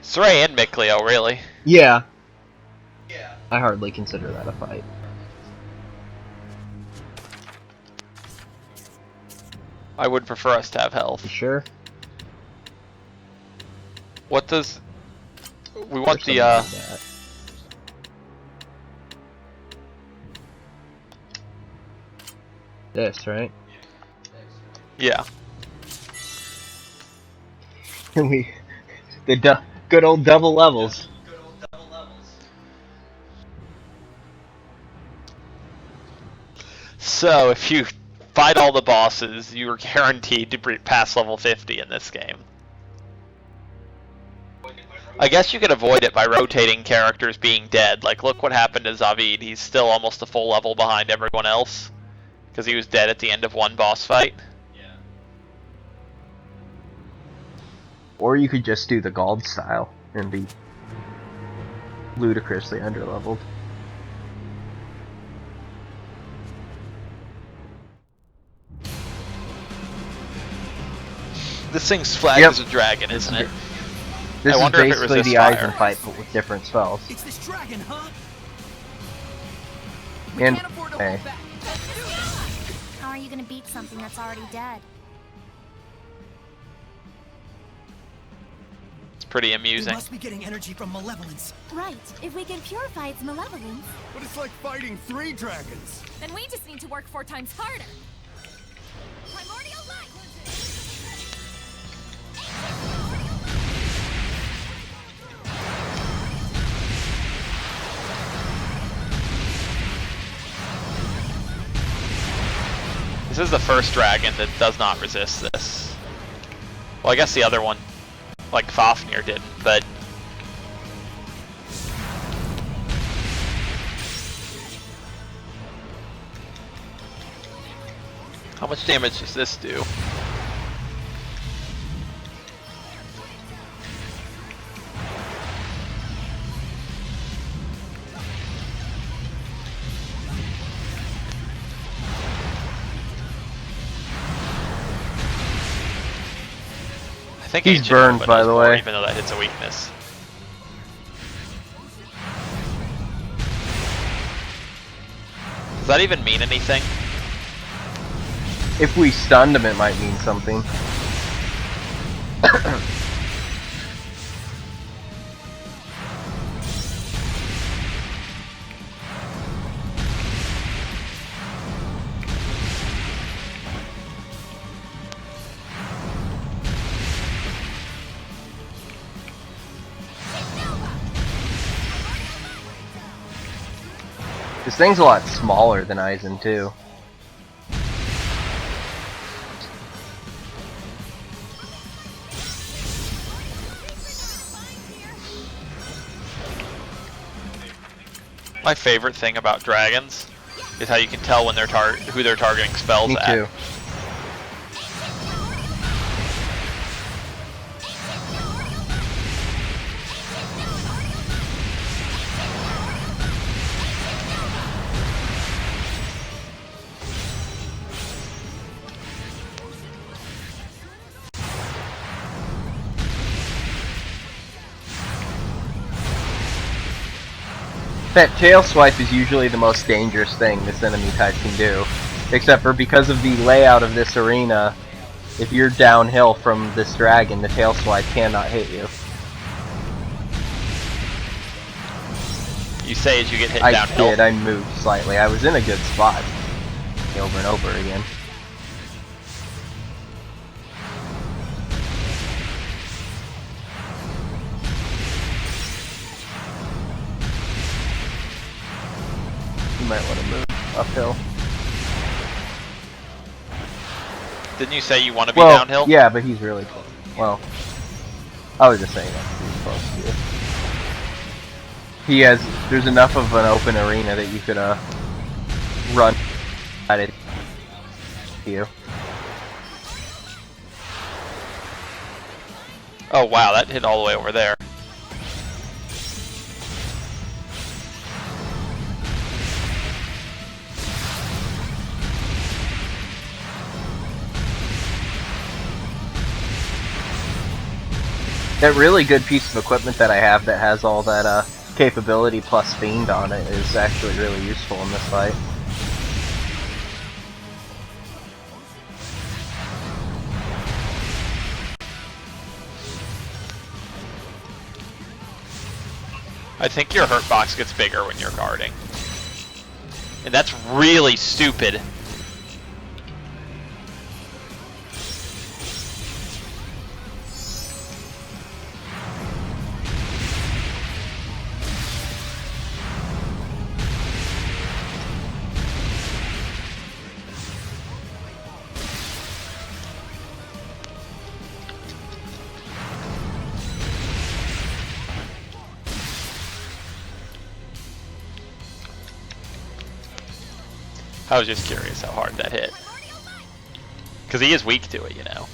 Saray and Mikleo, really. Yeah. I hardly consider that a fight. I would prefer us to have health. You sure? What does... We want the, There's something like that. This, right? Yeah. The good old double levels. So, if you fight all the bosses, you are guaranteed to pass level 50 in this game. I guess you could avoid it by rotating characters being dead. Like, look what happened to Zavid. He's still almost a full level behind everyone else. Because he was dead at the end of one boss fight. Or you could just do the gold style and be ludicrously underleveled. This thing's flagged as a dragon, isn't it? This I wonder is if it basically resists the fire. Eisen fight, but with different spells. It's this dragon, huh? And Can't afford to hey, hold back. How are you gonna beat something that's already dead? It's pretty You amusing. must be getting energy from malevolence. Right. If we can purify its malevolence, But it's like fighting 3 dragons. then we just need to work 4 times harder. Primordial light. This is the first dragon that does not resist this. Well, I guess the other one, like Fafnir, didn't, but... How much damage does this do? I think He's Ancient burned, Open by does the more, way. even though that hits a weakness. Does that even mean anything? if we stunned him, it might mean something. This thing's a lot smaller than Eisen, too. My favorite thing about dragons is how you can tell when they're who they're targeting spells Me at. too. That tail swipe is usually the most dangerous thing this enemy type can do. Except for because of the layout of this arena, if you're downhill from this dragon, the tail swipe cannot hit you. You say as you get hit I downhill. did, I moved slightly. I was in a good spot. Over and over again. You might want to move uphill. Didn't you say you want to be Well, downhill? yeah, but he's really close. Well, I was just saying that he's close to you. He has. There's enough of an open arena that you could run at it. You. Oh wow, that hit all the way over there. That really good piece of equipment that I have that has all that capability plus Fiend on it is actually really useful in this fight. I think your hurt box gets bigger when you're guarding. And that's really stupid. I was just curious how hard that hit. Because he is weak to it, you know.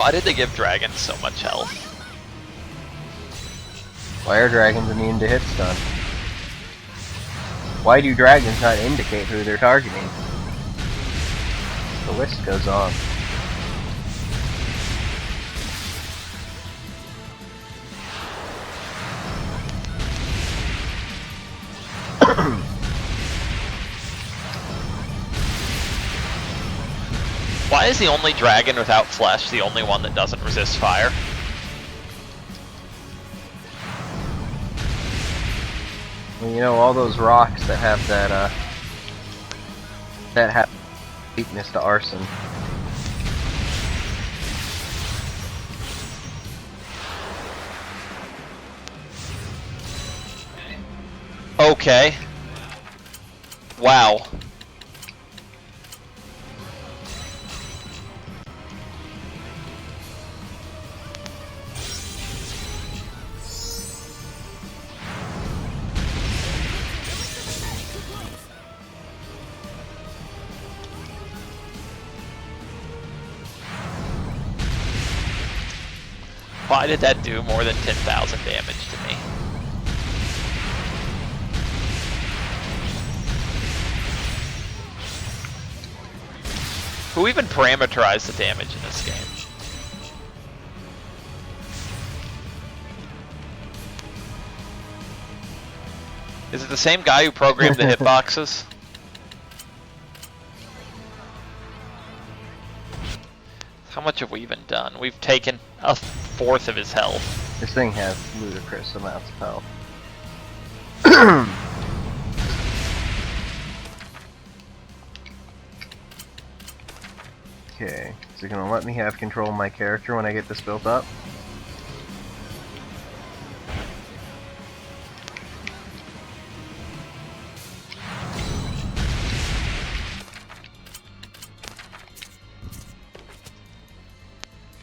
Why did they give dragons so much health? Why are dragons immune to hit stun? Why do dragons not indicate who they're targeting? The list goes on. Why is the only dragon without flesh the only one that doesn't resist fire? Well, you know, all those rocks that have that, that have weakness to arson. Okay. Wow. Why did that do more than 10,000 damage to me? Who even parameterized the damage in this game? Is it the same guy who programmed the hitboxes? How much have we even done? We've taken a fourth of his health. This thing has ludicrous amounts of health. Okay, is it gonna let me have control of my character when I get this built up?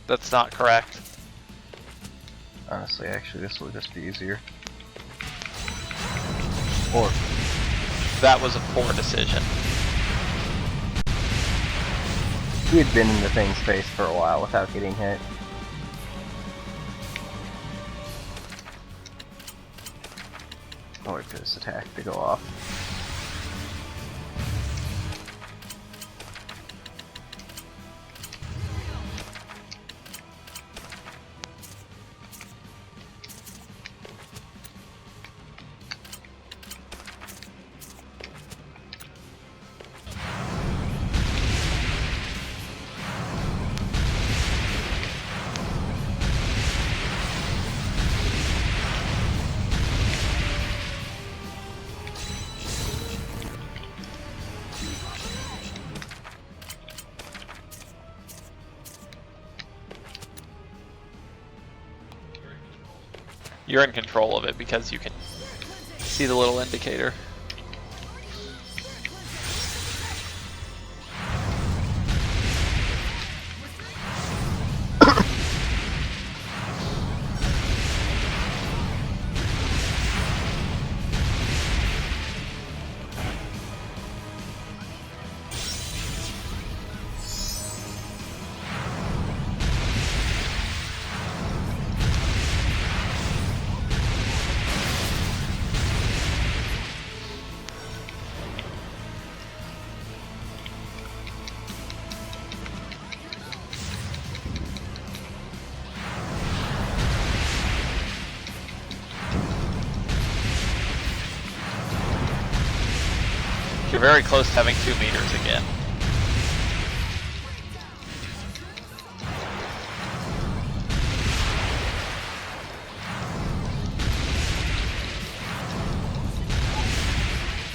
That's not correct. Honestly, actually, this will just be easier. Or That was a poor decision. he had been in the thing's face for a while without getting hit. I'll wait for this attack to go off. You're in control of it because you can see the little indicator. You're very close to having 2 meters again.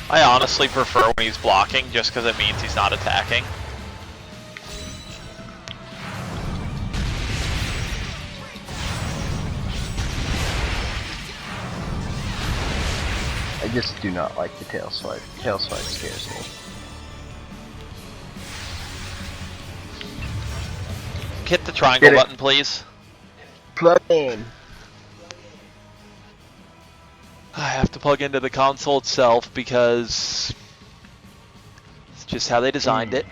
I honestly prefer when he's blocking, just because it means he's not attacking. I just do not like the tail swipe. Tail swipe scares me. Hit the triangle button, please. Plug in. I have to plug into the console itself because it's just how they designed it.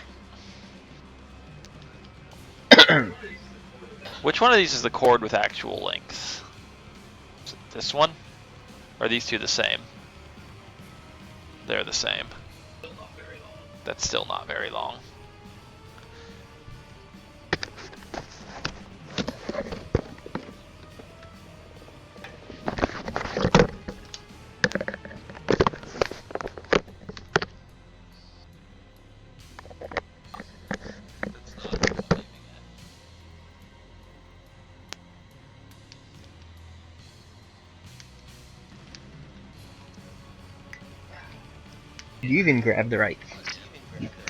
Which one of these is the cord with actual length? Is it this one? Or are these two the same? They're the same. That's still not very long. Did you even grab the right?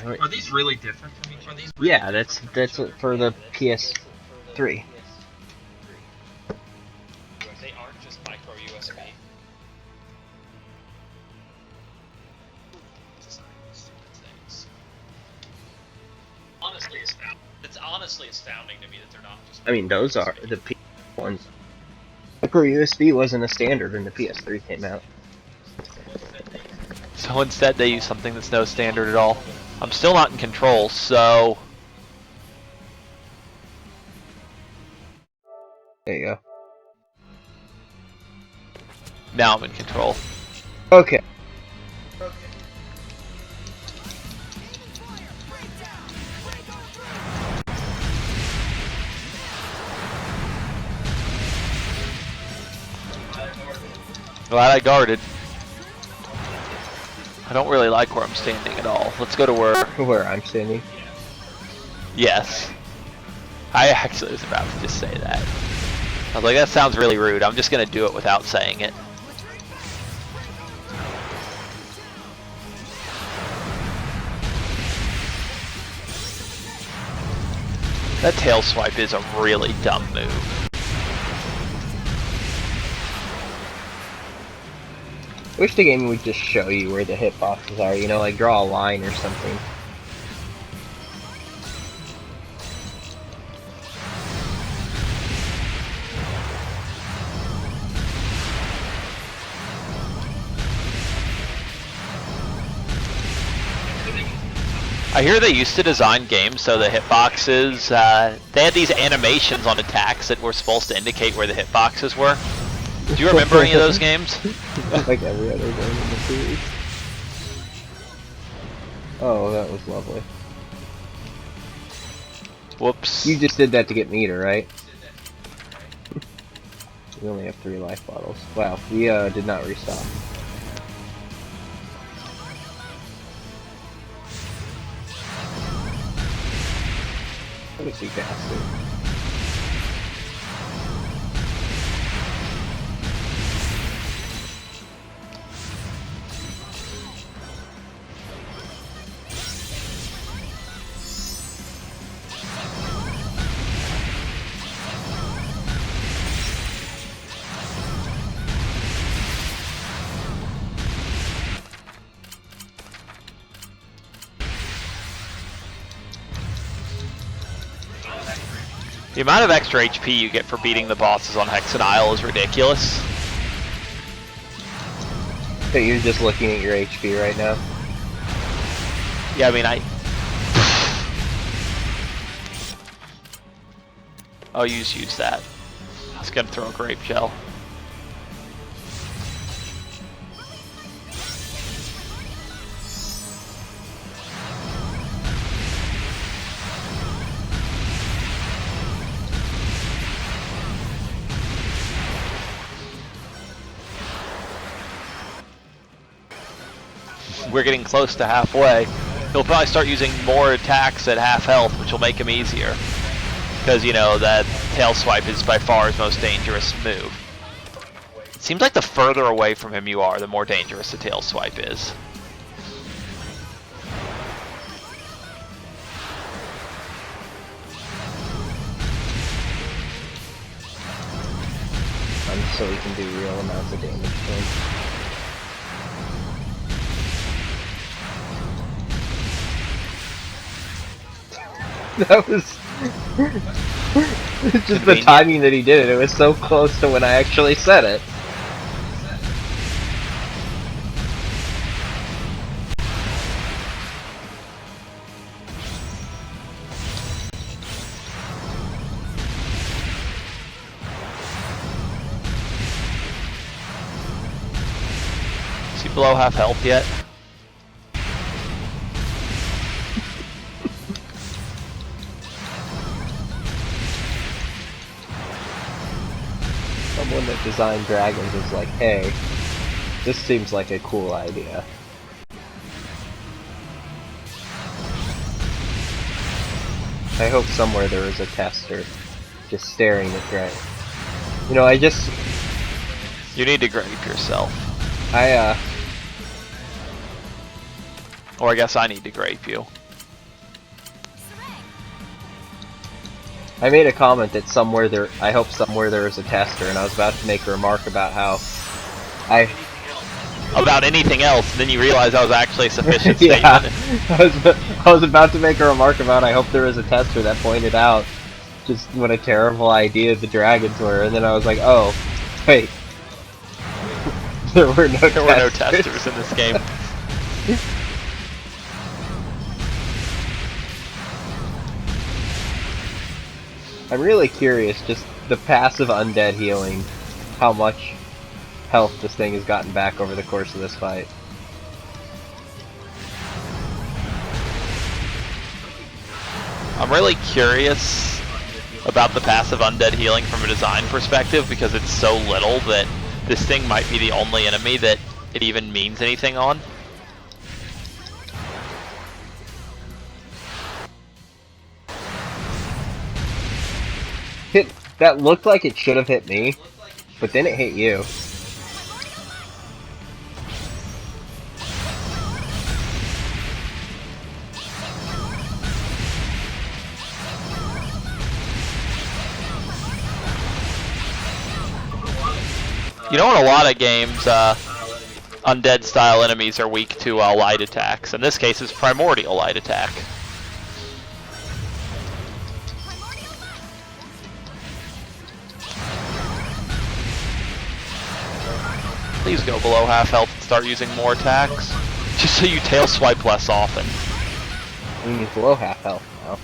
Are these really different from each other? Yeah, that's for the PS3. They aren't just micro USB. It's honestly astounding to me that they're not just. I mean, those are the PS ones. Micro USB wasn't a standard when the PS3 came out. So instead they use something that's no standard at all. I'm still not in control, so... There you go. Now I'm in control. Okay. Glad I guarded. I don't really like where I'm standing at all. Let's go to Where I'm standing. Yes. I actually was about to just say that. I was like, that sounds really rude. I'm just gonna do it without saying it. That tail swipe is a really dumb move. I wish the game would just show you where the hitboxes are, you know, like draw a line or something. I hear they used to design games so the hitboxes, they had these animations on attacks that were supposed to indicate where the hitboxes were. Do you remember any of those games? Like every other game in the series. Oh, that was lovely. Whoops. You just did that to get meter, right? We only have 3 life bottles. Wow, we did not restock. What is he bastard? The amount of extra HP you get for beating the bosses on Hexen Isle is ridiculous. So you're just looking at your HP right now? Yeah, I mean, Oh, you just used that. I was gonna throw a grape gel. we're getting close to halfway, he'll probably start using more attacks at half health, which will make him easier. Because, you know, that tail swipe is by far his most dangerous move. It seems like the further away from him you are, the more dangerous the tail swipe is. So he can do real amounts of damage to him. That was just the Convenient. timing that he did it. It was so close to when I actually said it. Is he below half health yet? Someone that designed dragons is like, hey, this seems like a cool idea. I hope somewhere there is a tester just staring at dragons. You know, You need to grape yourself. Or I guess I need to grape you. I made a comment that somewhere there, I hope somewhere there is a tester, and I was about to make a remark about how About anything else, and then you realize that was actually a sufficient yeah, statement. I was about to make a remark about I hope there is a tester that pointed out just what a terrible idea the dragons were, and then I was like, oh, wait. There were no testers in this game. I'm really curious, just the passive undead healing, how much health this thing has gotten back over the course of this fight. I'm really curious about the passive undead healing from a design perspective because it's so little that this thing might be the only enemy that it even means anything on. That looked like it should have hit me, but then it hit you. You know, in a lot of games, undead style enemies are weak to light attacks. In this case, it's primordial light attack. Please go below half health and start using more attacks. Just so you tail swipe less often. I mean, he's below half health now.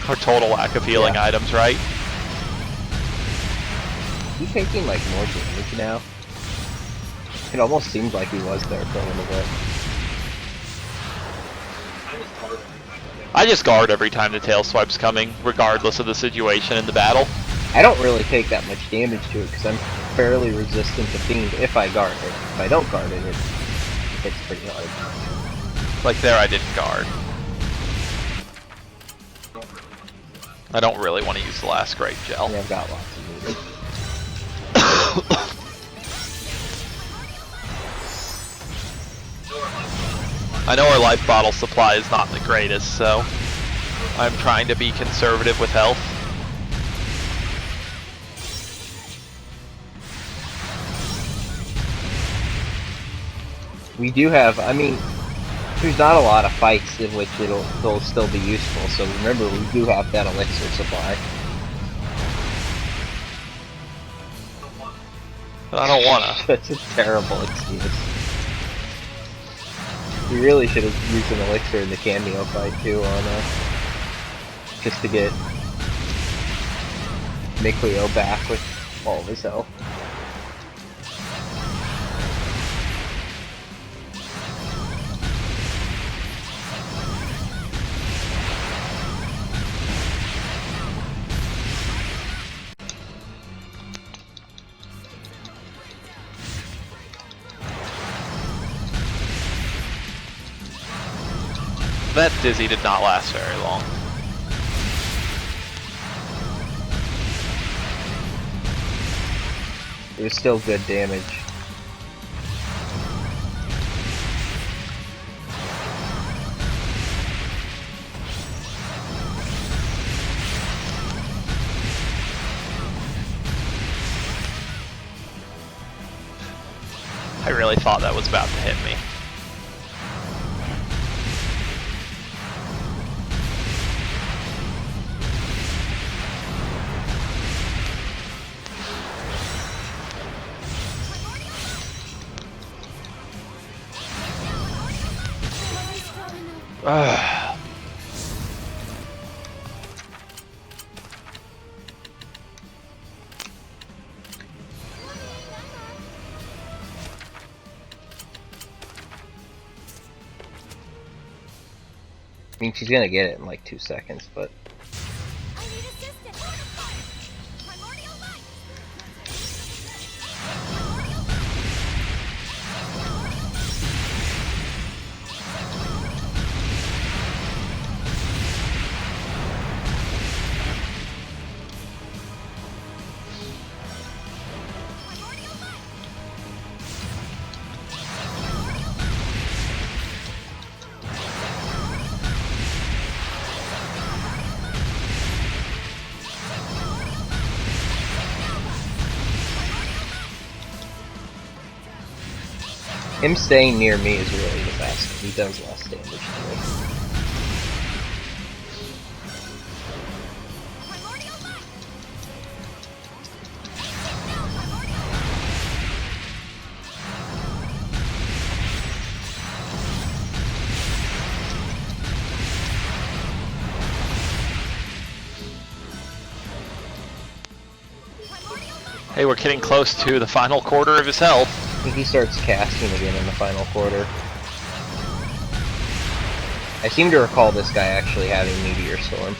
Our total lack of healing items, right? He's taking like more damage now. It almost seemed like he was there for a little bit. I just guard every time the tail swipe's coming, regardless of the situation in the battle. I don't really take that much damage to it because I'm fairly resistant to Fiend if I guard it. If I don't guard it, it's pretty hard. Like there, I didn't guard. I don't really want to use the last grape gel. Yeah, I've got lots of movement. I know our life bottle supply is not the greatest, so I'm trying to be conservative with health. We do have, I mean, there's not a lot of fights in which it'll still be useful, so remember we do have that elixir supply. But I don't wanna. That's a terrible excuse. You really should have used an elixir in the cameo fight too on just to get Mikleo back with all of his health. That dizzy did not last very long. It was still good damage. I really thought that was about to hit me. Ugh. I mean, she's gonna get it in like 2 seconds, but I need assistance. Primordial light. him staying near me is really the best. He does less damage to me. Primordial light. Hey, we're getting close to the final quarter of his health. I think he starts casting again in the final quarter. I seem to recall this guy actually having Meteor Storm.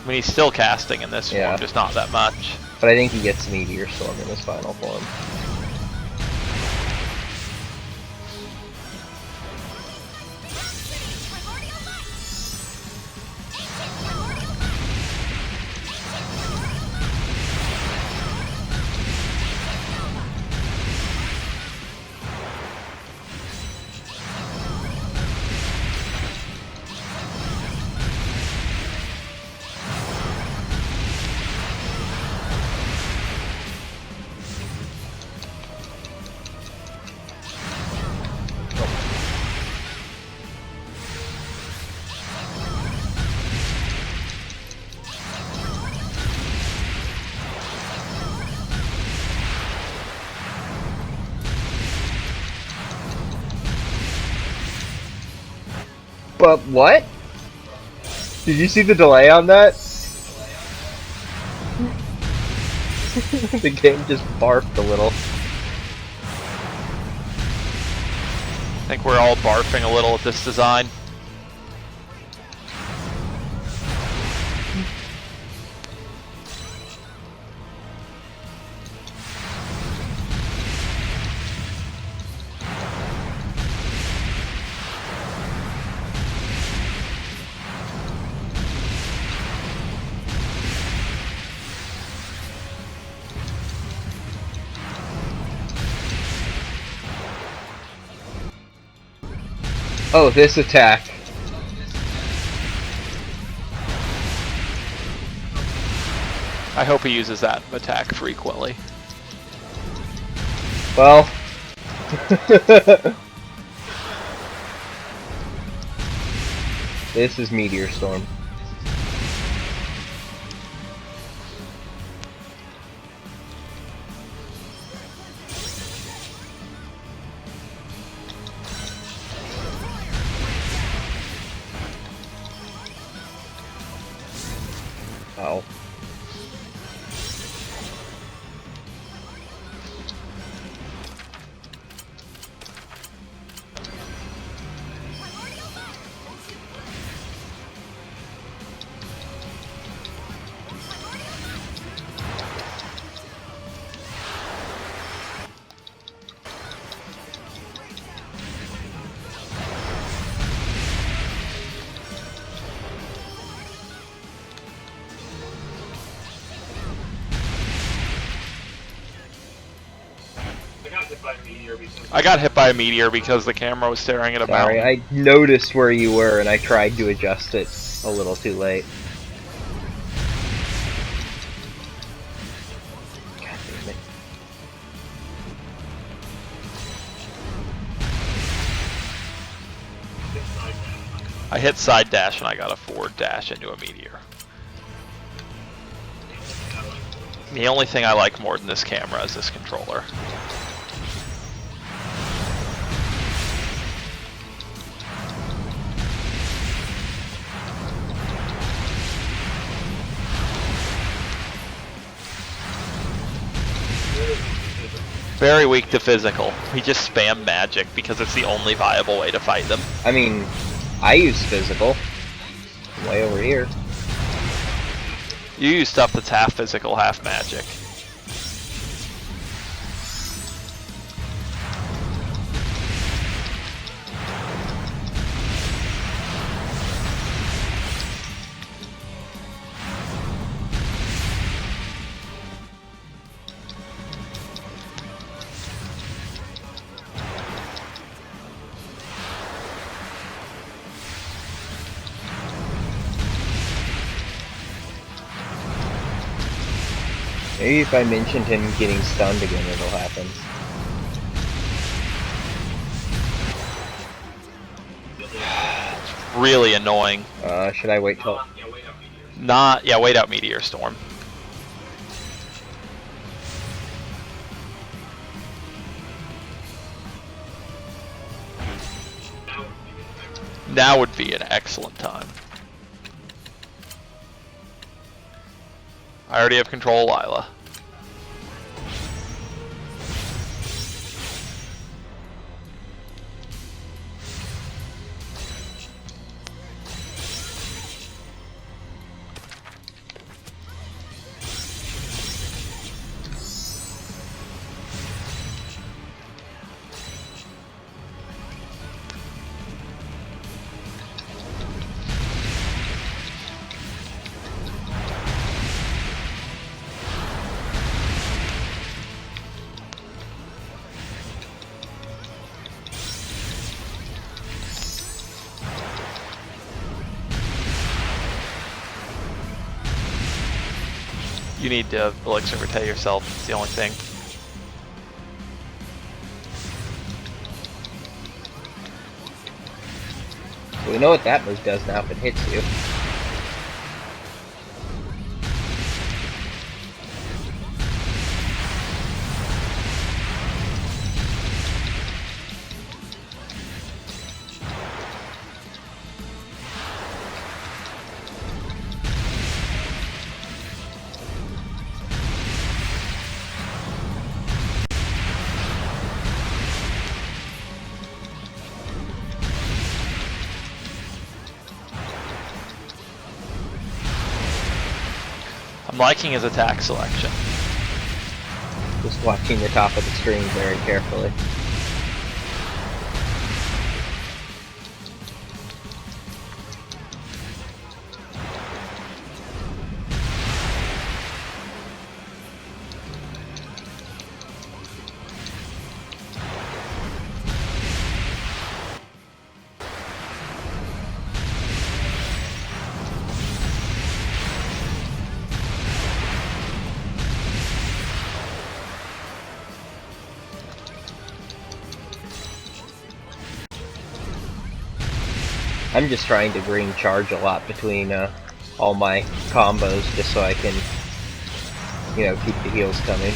I mean, he's still casting in this Yeah. form, just not that much. But I think he gets Meteor Storm in his final form. But what? Did you see the delay on that? The game just barfed a little. I think we're all barfing a little at this design. Oh, this attack. I hope he uses that attack frequently. Well. This is Meteor Storm. I got hit by a meteor because the camera was staring at a Sorry, mountain. I noticed where you were and I tried to adjust it a little too late. God damn it. I hit side dash and I got a forward dash into a meteor. The only thing I like more than this camera is this controller. Very weak to physical. We just spam magic because it's the only viable way to fight them. I mean, I use physical. Way over here. You use stuff that's half physical, half magic. Maybe if I mentioned him getting stunned again, it'll happen. It's really annoying. Should I wait till... Yeah, wait out Meteor Storm. Now would be an excellent time. I already have control of Lila. You need to elixir rotate yourself, it's the only thing. We know what that move does now if it hits you. I'm liking his attack selection. Just watching the top of the screen very carefully. I'm just trying to green charge a lot between all my combos just so I can, you know, keep the heals coming.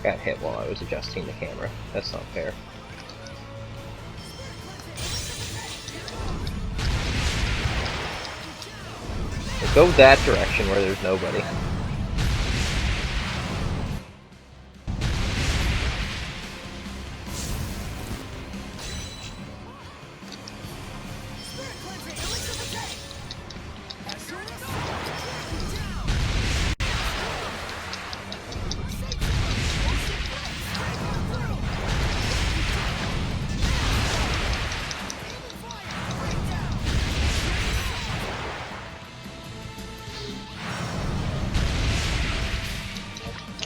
Got hit while I was adjusting the camera. That's not fair. Go that direction where there's nobody.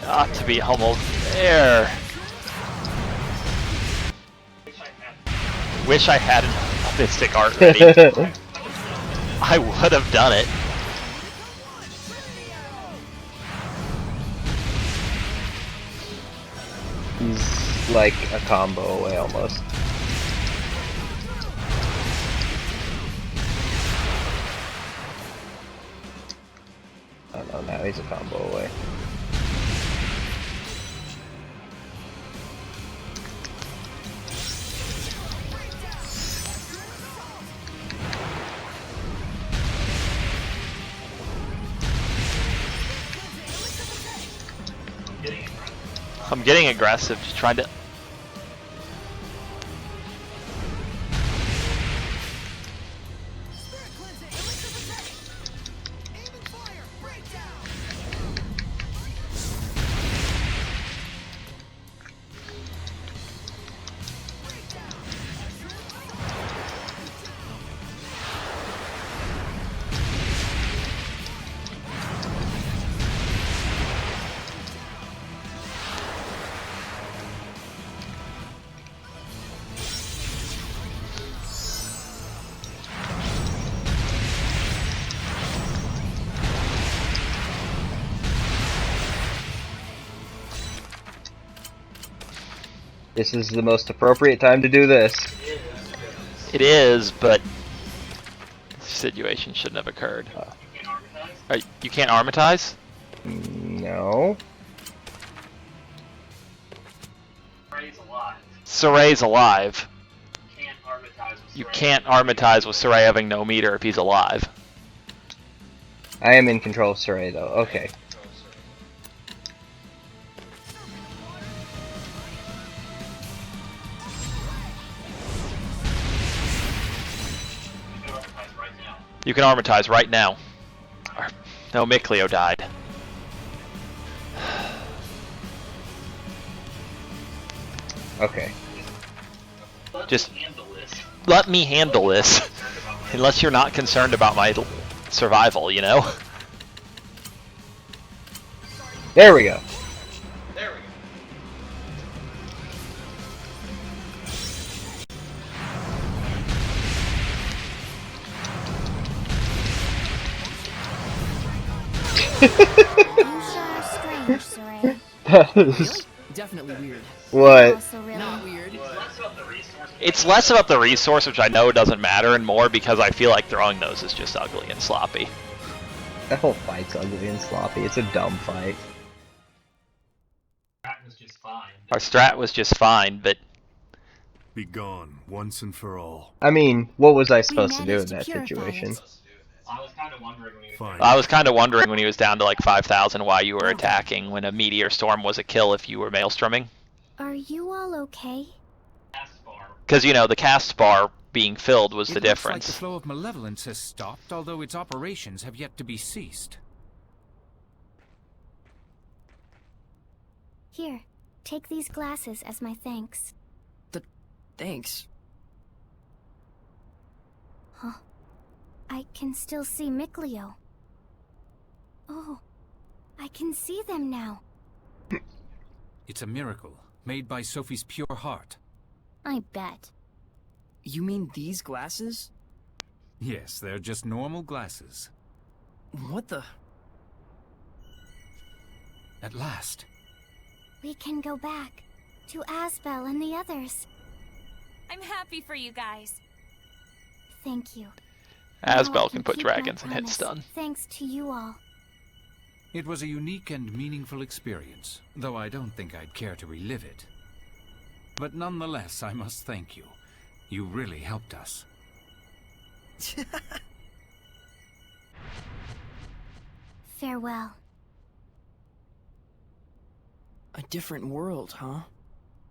Ought to be almost there. Wish I had an Mystic Art ready. I would have done it. He's like a combo away almost. Oh no, now he's a combo away. I'm getting aggressive, just trying to... This is the most appropriate time to do this. It is, but... this situation shouldn't have occurred. You can't armatize? No. Soray's alive. You can't armatize with Soray having no meter if he's alive. I am in control of Soray though. Okay. You can armatize right now. No, Mikleo died. Okay. Just let me handle this. Unless you're not concerned about my survival, you know? There we go. You sure are strange, Soray. That is... Definitely weird. What? Also really Not weird. It's less about the resource, which I know doesn't matter, and more because I feel like throwing those is just ugly and sloppy. That whole fight's ugly and sloppy. It's a dumb fight. Our strat was just fine, but Be gone once and for all. I mean, what was I supposed to do in managed to that purify situation? it. Fine. I was kind of wondering when he was down to like 5,000 why you were attacking when a meteor storm was a kill if you were maelstroming. Are you all okay? Because, you know, the cast bar being filled was the It looks like difference. the flow of malevolence has stopped, although its operations have yet to be ceased. Here, take these glasses as my thanks. Thanks. Huh. I can still see Mikleo. Oh, I can see them now. It's a miracle, made by Sophie's pure heart. I bet. You mean these glasses? Yes, they're just normal glasses. What the? At last. We can go back to Asbel and the others. I'm happy for you guys. Thank you. Now I Asbel can put keep my dragons in hit promise, stun. Thanks to you all. It was a unique and meaningful experience, though I don't think I'd care to relive it. But nonetheless, I must thank you. You really helped us. Farewell. A different world, huh?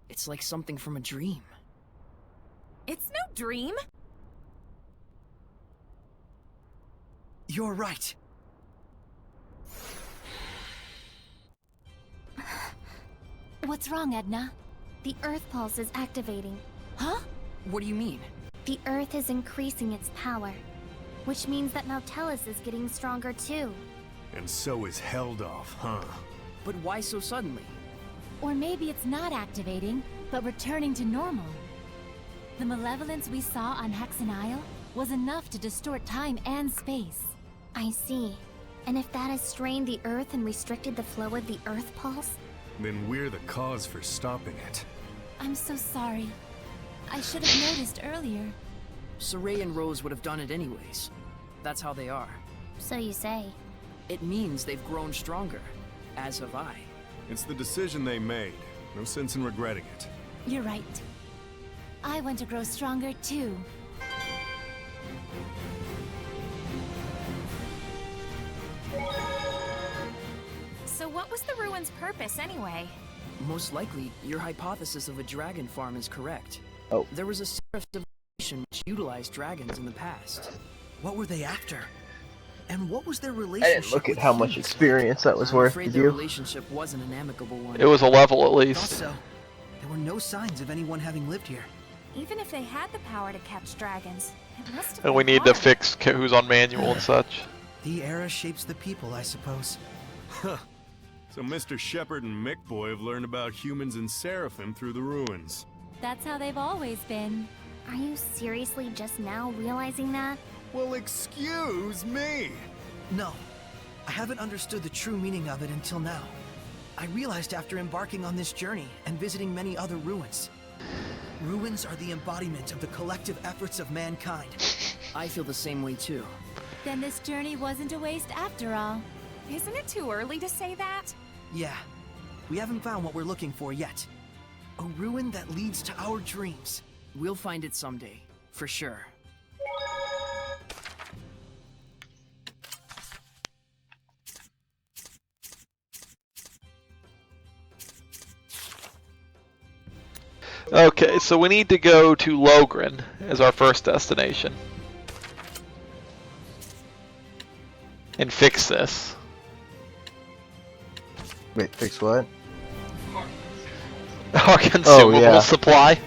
It's like something from a dream. It's no dream. You're right. What's wrong, Edna? The Earth Pulse is activating. Huh? What do you mean? The Earth is increasing its power, which means that Nautilus is getting stronger too. And so is held off, huh? But why so suddenly? Or maybe it's not activating, but returning to normal. The malevolence we saw on Hexen Isle was enough to distort time and space. I see. And if that has strained the Earth and restricted the flow of the Earth pulse? Then we're the cause for stopping it. I'm so sorry. I should have noticed earlier. Saray and Rose would have done it anyways. That's how they are. So you say. It means they've grown stronger, as have I. It's the decision they made. No sense in regretting it. You're right. I want to grow stronger too. So what was the ruin's purpose anyway? Most likely, your hypothesis of a dragon farm is correct. Oh. There was a Seraph civilization which utilized dragons in the past. What were they after? And what was their I relationship? didn't look at with how much humans? experience that was I'm worth, afraid did their you? relationship wasn't an amicable one. It was a level at Thought least. so. There were no signs of anyone having lived here. Even if they had the power to catch dragons, it must have And we been need to hard. fix who's on manual and such. The era shapes the people, I suppose. Huh. So Mr. Shepard and Mick Boy have learned about humans and Seraphim through the ruins. That's how they've always been. Are you seriously just now realizing that? Well, excuse me! No, I haven't understood the true meaning of it until now. I realized after embarking on this journey and visiting many other ruins. Ruins are the embodiment of the collective efforts of mankind. I feel the same way too. Then this journey wasn't a waste after all. Isn't it too early to say that? Yeah, we haven't found what we're looking for yet. A ruin that leads to our dreams. We'll find it someday, for sure. Okay, so we need to go to Logren as our first destination. And fix this. Wait, fix what? Our consumable yeah. supply.